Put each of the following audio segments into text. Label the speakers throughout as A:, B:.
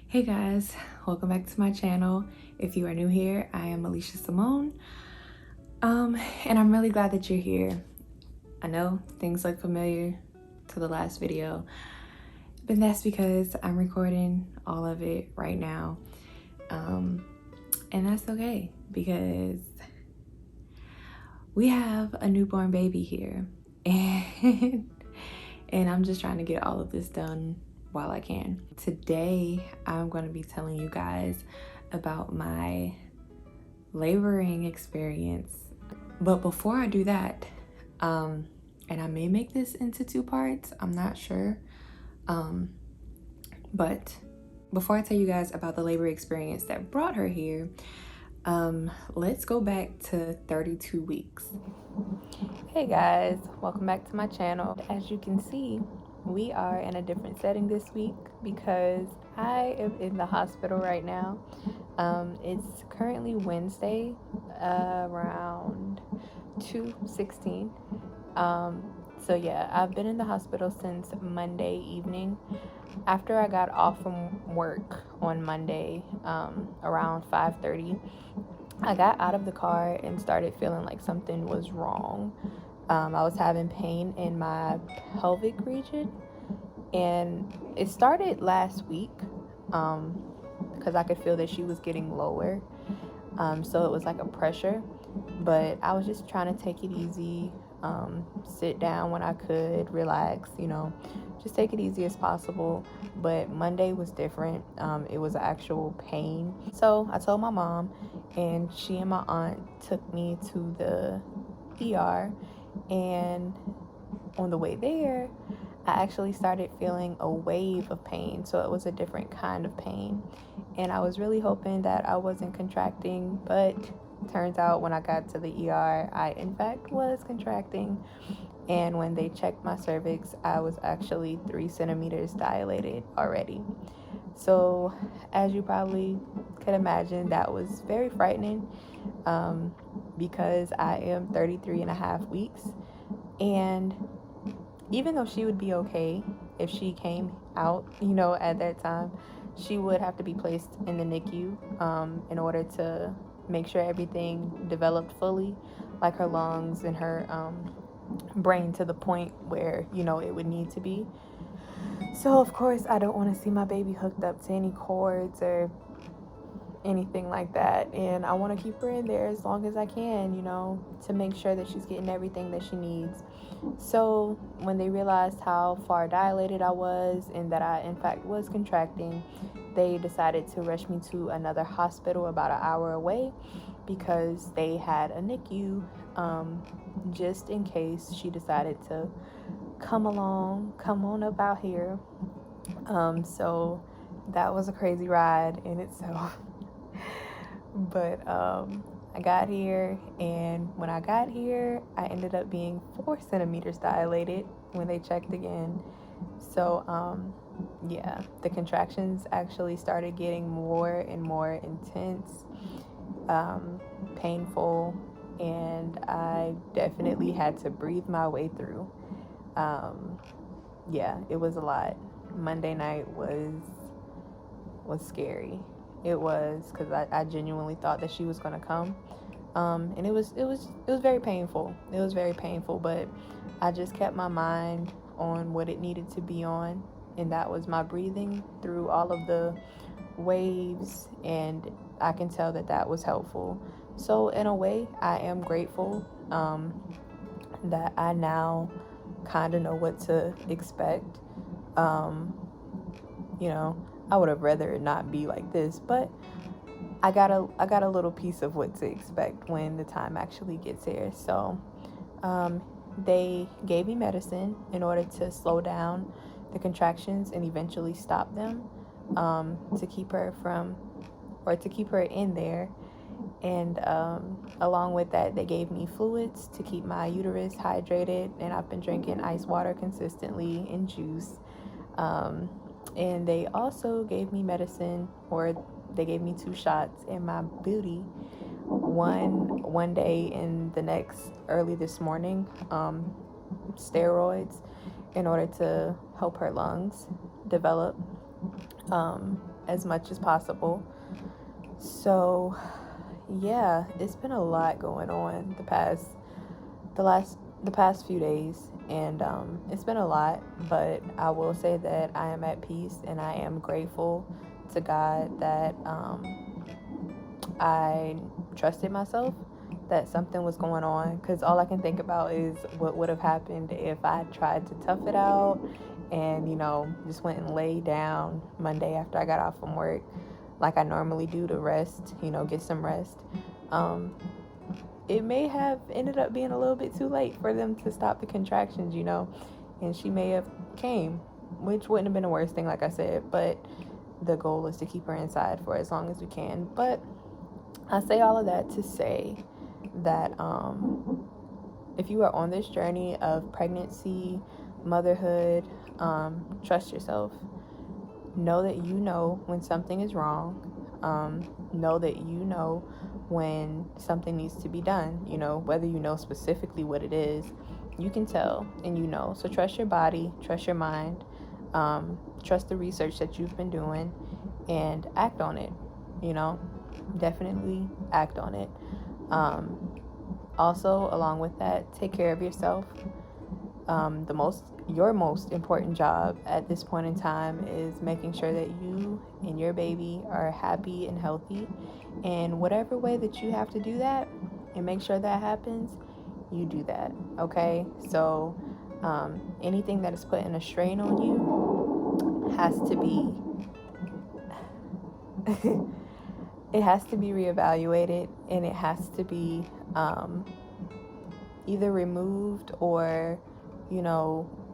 A: Hey guys, welcome back to my channel. If you are new here, I am Alicia Simone. And I'm really glad that you're here. I know things look familiar to the last video, but that's because I'm recording all of it right now. And that's okay because we have a newborn baby here. And I'm just trying to get all of this done while I can. Today, I'm going to be telling you guys about my laboring experience. But before I do that, and I may make this into 2 parts, I'm not sure. But before I tell you guys about the labor experience that brought her here, let's go back to 32 weeks. Hey guys, welcome back to my channel. As you can see, we are in a different setting this week because I am in the hospital right now. It's currently Wednesday, around 2:16. So yeah, I've been in the hospital since Monday evening. After I got off from work on Monday, around 5:30, I got out of the car and started feeling like something was wrong. I was having pain in my pelvic region, and it started last week because I could feel that she was getting lower. So it was like a pressure, but I was just trying to take it easy, sit down when I could, relax, just take it easy as possible. But Monday was different. It was actual pain. So I told my mom, and she and my aunt took me to the ER. And on the way there, I actually started feeling a wave of pain. So it was a different kind of pain. And I was really hoping that I wasn't contracting, but turns out when I got to the ER, I in fact was contracting. And when they checked my cervix, I was actually 3 centimeters dilated already. So as you probably could imagine, that was very frightening, because I am 33 and a half weeks. And even though she would be okay if she came out, at that time, she would have to be placed in the NICU in order to make sure everything developed fully, like her lungs and her brain, to the point where, it would need to be. So, of course, I don't want to see my baby hooked up to any cords or anything like that. And I want to keep her in there as long as I can, to make sure that she's getting everything that she needs. So when they realized how far dilated I was and that I in fact was contracting, they decided to rush me to another hospital about an hour away because they had a NICU, just in case she decided to come on up out here. So that was a crazy ride in itself. But I got here, and when I got here, I ended up being 4 centimeters dilated when they checked again. So yeah, the contractions actually started getting more and more intense, painful, and I definitely had to breathe my way through. Yeah, it was a lot. Monday night was scary. It was, because I genuinely thought that she was going to come, and it was very painful. It was very painful, but I just kept my mind on what it needed to be on, and that was my breathing through all of the waves, and I can tell that that was helpful. So in a way, I am grateful that I now kind of know what to expect. I would have rather it not be like this, but I got a little piece of what to expect when the time actually gets here. So they gave me medicine in order to slow down the contractions and eventually stop them, to keep her in there. And along with that, they gave me fluids to keep my uterus hydrated, and I've been drinking ice water consistently and juice. And they also gave me medicine, or they gave me 2 shots in my booty, one day and the next early this morning, steroids, in order to help her lungs develop. as much as possible. So yeah, it's been a lot going on the past few days, and it's been a lot, but I will say that I am at peace, and I am grateful to God that I trusted myself that something was going on, because all I can think about is what would have happened if I tried to tough it out and, just went and laid down Monday after I got off from work like I normally do to rest, get some rest. It may have ended up being a little bit too late for them to stop the contractions, and she may have came, which wouldn't have been the worst thing, like I said, but the goal is to keep her inside for as long as we can. But I say all of that to say that if you are on this journey of pregnancy, motherhood, trust yourself. Know that you know when something is wrong. Know that you know when something needs to be done. Whether you know specifically what it is, you can tell, and So trust your body, trust your mind, trust the research that you've been doing, and act on it. Definitely act on it. Also, along with that, take care of yourself. Your most important job at this point in time is making sure that you and your baby are happy and healthy. And whatever way that you have to do that and make sure that happens, you do that. Okay? So anything that is putting a strain on you has to be it has to be reevaluated, and it has to be either removed or,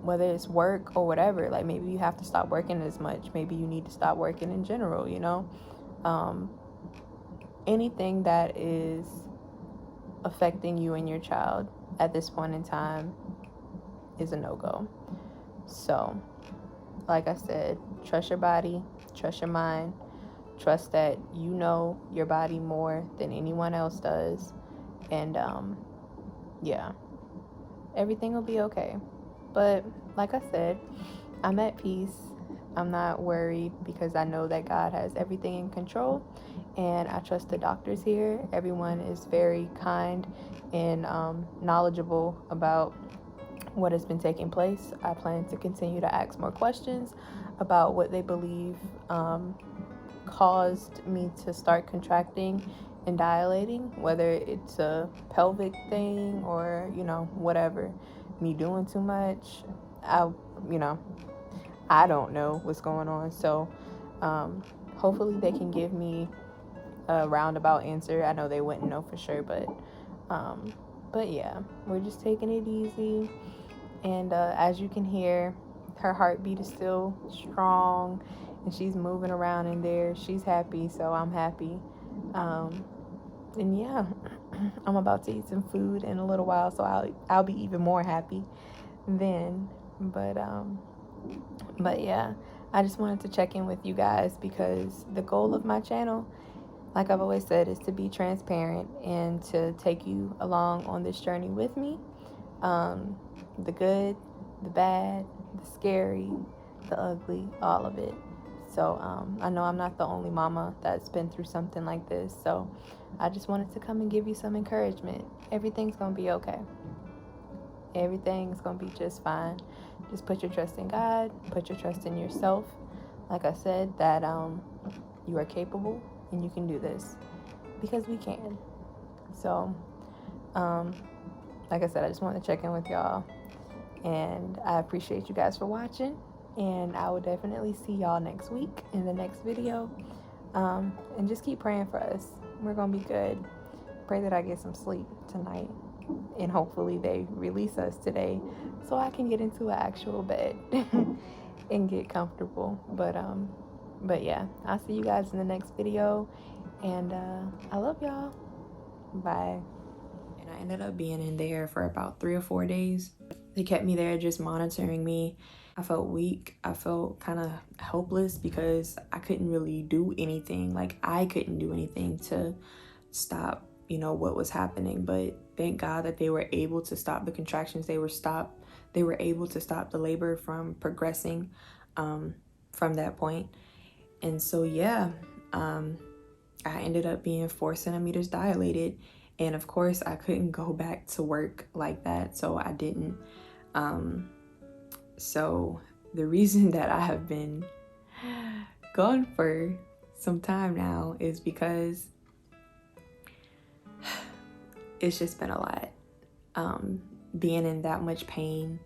A: whether it's work or whatever. Like, maybe you have to stop working as much. Maybe you need to stop working in general, anything that is affecting you and your child at this point in time is a no-go. So, like I said, trust your body, trust your mind, trust that you know your body more than anyone else does. And yeah, everything will be okay. But like I said, I'm at peace. I'm not worried because I know that God has everything in control, and I trust the doctors here. Everyone is very kind and knowledgeable about what has been taking place. I plan to continue to ask more questions about what they believe caused me to start contracting and dilating, whether it's a pelvic thing or, whatever, me doing too much. I don't know what's going on. So hopefully they can give me a roundabout answer. I know they wouldn't know for sure, but yeah, we're just taking it easy. And as you can hear, her heartbeat is still strong, and she's moving around in there. She's happy, so I'm happy. And yeah, I'm about to eat some food in a little while, so I'll be even more happy then. But yeah, I just wanted to check in with you guys because the goal of my channel, like I've always said, is to be transparent and to take you along on this journey with me. The good, the bad, the scary, the ugly, all of it. So I know I'm not the only mama that's been through something like this. So I just wanted to come and give you some encouragement. Everything's going to be okay. Everything's going to be just fine. Just put your trust in God. Put your trust in yourself. Like I said, that you are capable and you can do this because we can. So, like I said, I just wanted to check in with y'all. And I appreciate you guys for watching. And I will definitely see y'all next week in the next video. And just keep praying for us. We're going to be good. Pray that I get some sleep tonight. And hopefully they release us today so I can get into an actual bed and get comfortable. But yeah, I'll see you guys in the next video. And I love y'all. Bye. And I ended up being in there for about 3 or 4 days. They kept me there just monitoring me. I felt weak. I felt kind of helpless because I couldn't really do anything. Like, I couldn't do anything to stop, what was happening. But thank God that they were able to stop the contractions. They were able to stop the labor from progressing from that point. And so, yeah, I ended up being 4 centimeters dilated. And of course, I couldn't go back to work like that, so I didn't. So the reason that I have been gone for some time now is because it's just been a lot. Being in that much pain,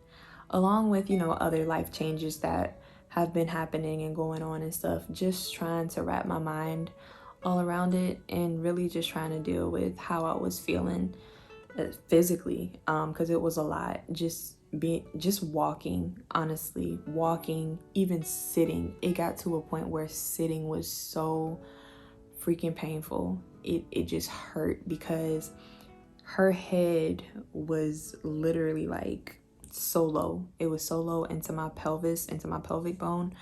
A: along with, other life changes that have been happening and going on and stuff, just trying to wrap my mind all around it and really just trying to deal with how I was feeling physically, because it was a lot. Just walking, honestly, walking, even sitting. It got to a point where sitting was so freaking painful. It just hurt because her head was literally like so low. It was so low into my pelvis, into my pelvic bone,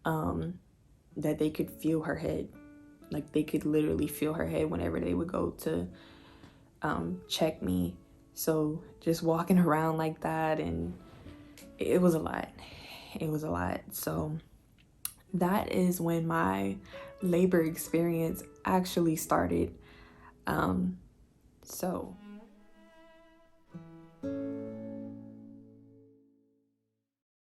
A: that they could feel her head. Like they could literally feel her head whenever they would go to check me. So just walking around like that, and it was a lot. It was a lot. So that is when my labor experience actually started. So